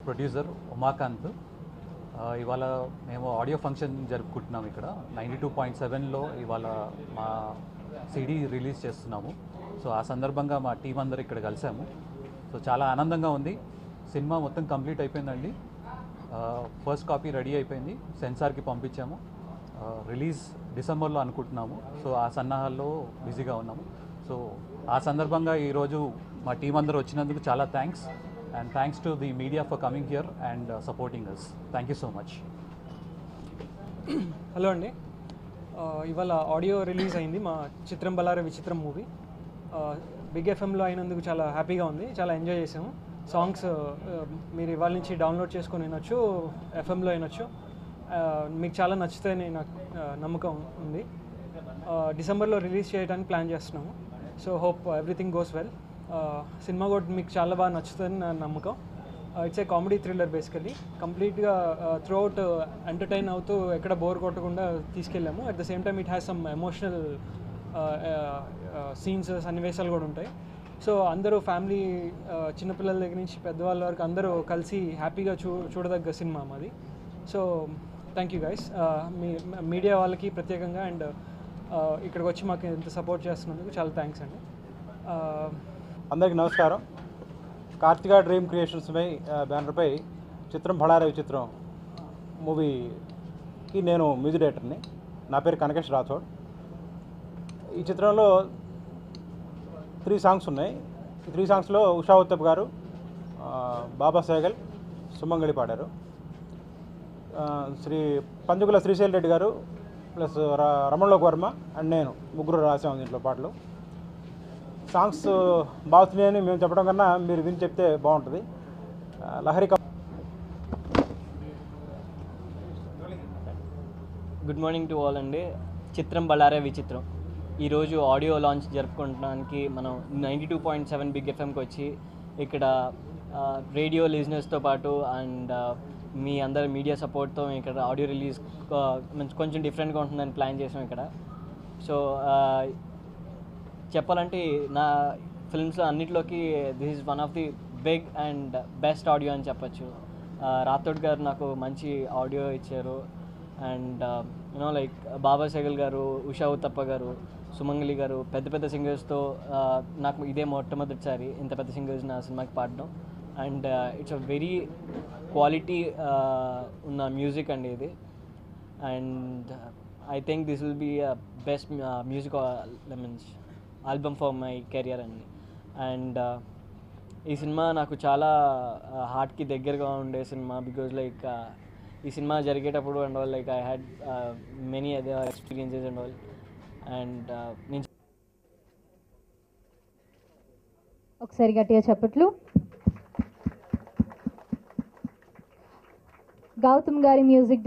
Producer Umakant. ఇవాళ మేము audio function జరుపుకుంటున్నాం ఇక్కడ 92.7లో ఇవాళ మా సిడీ రిలీజ్ చేస్తున్నాము. సో ఆ సందర్భంగా మా టీం అందరూ ఇక్కడ కలిసాము. సో చాలా ఆనందంగా ఉంది. సినిమా మొత్తం కంప్లీట్ అయిపోయిందండి. ఫస్ట్ కాపీ రెడీ అయిపోయింది, సెన్సార్కి పంపించాము. రిలీజ్ డిసెంబర్లో అనుకుంటున్నాము. సో ఆ సన్నాహాల్లో బిజీగా ఉన్నాము. సో ఆ సందర్భంగా ఈరోజు మా టీం అందరూ వచ్చినందుకు చాలా thanks. And thanks to the media for coming here and supporting us. Thank you so much. Hello అండి, ఇవాళ ఆడియో రిలీజ్ అయింది మా చిత్రం బలారే విచిత్రం మూవీ. బిగ్ ఎఫ్ఎంలో అయినందుకు చాలా హ్యాపీగా ఉంది, చాలా ఎంజాయ్ చేసాము. సాంగ్స్ మీరు ఇవాళ నుంచి డౌన్లోడ్ చేసుకొని వినొచ్చు, ఎఫ్ఎంలో వినొచ్చు. మీకు చాలా నచ్చుతాయని నాకు నమ్మకం ఉంది. డిసెంబర్లో రిలీజ్ చేయడానికి ప్లాన్ చేస్తున్నాము. So hope everything goes well. Cinema కూడా మీకు చాలా బాగా నచ్చుతుందని నా నమ్మకం. It's a comedy thriller basically. కంప్లీట్గా త్రూఅవుట్ ఎంటర్టైన్ అవుతూ ఎక్కడ బోర్ కొట్టకుండా తీసుకెళ్ళాము. At the same time it has some emotional scenes, సన్నివేశాలు కూడా ఉంటాయి. సో అందరూ ఫ్యామిలీ, చిన్నపిల్లల దగ్గర నుంచి పెద్దవాళ్ళ వరకు అందరూ కలిసి హ్యాపీగా చూడదగ్గ సినిమా మాది. So thank you guys, me media వాళ్ళకి ప్రత్యేకంగా అండ్ ఇక్కడికి వచ్చి మాకు ఇంత సపోర్ట్ చేస్తున్నందుకు చాలా థ్యాంక్స్ అండి. అందరికీ నమస్కారం. కార్తికా డ్రీమ్ క్రియేషన్స్ బ్యానర్పై చిత్రం బళారే విచిత్రం మూవీకి నేను మ్యూజిక్ డైరెక్టర్ని. నా పేరు కనకేష్ రాథోడ్. ఈ చిత్రంలో 3 సాంగ్స్ ఉన్నాయి. ఈ 3 సాంగ్స్లో ఉషా ఉత్తప్ గారు, బాబా సేగల్, సుమంగళి పాడారు. పంజుగుల శ్రీశైల్ రెడ్డి గారు ప్లస్ రమణలోక్ వర్మ అండ్ నేను ముగ్గురు రాసాము దీంట్లో పాటలు. సాంగ్స్ బాగుతున్నాయని మేము చెప్పడం కన్నా మీరు విని చెప్తే బాగుంటుంది. Lahari. Good morning to all అండి. చిత్రం బళారే విచిత్రం ఈరోజు ఆడియో లాంచ్ జరుపుకోవడానికి మనం 92.7 బిగ్ ఎఫ్ఎంకి వచ్చి ఇక్కడ రేడియో లిజనర్స్తో పాటు అండ్ మీ అందరి మీడియా సపోర్ట్తో ఇక్కడ ఆడియో రిలీజ్ కొంచెం డిఫరెంట్గా ఉంటుందని ప్లాన్ చేసాం ఇక్కడ. సో చెప్పాలంటే నా ఫిల్మ్స్లో అన్నిటిలోకి this is one of the big and best audio అని చెప్పచ్చు. రాథోడ్ గారు నాకు మంచి ఆడియో ఇచ్చారు. And you know like Baba Sehgal garu, Usha Uthappa గారు, సుమంగళి గారు, పెద్ద పెద్ద సింగర్స్తో నాకు ఇదే మొట్టమొదటిసారి ఇంత పెద్ద సింగర్స్ నా సినిమాకి పాడడం. And it's a very quality ఉన్న మ్యూజిక్ అండి ఇది. And I think this will be best music means album for my career అండి. అండ్ ఈ సినిమా నాకు చాలా హార్ట్కి దగ్గరగా ఉండే సినిమా. బికాజ్ లైక్ ఈ సినిమా జరిగేటప్పుడు and all like I had many other experiences and all. And నేను ఒకసారి గట్టిగా చప్పట్లు. గౌతమ్ గారి మ్యూజిక్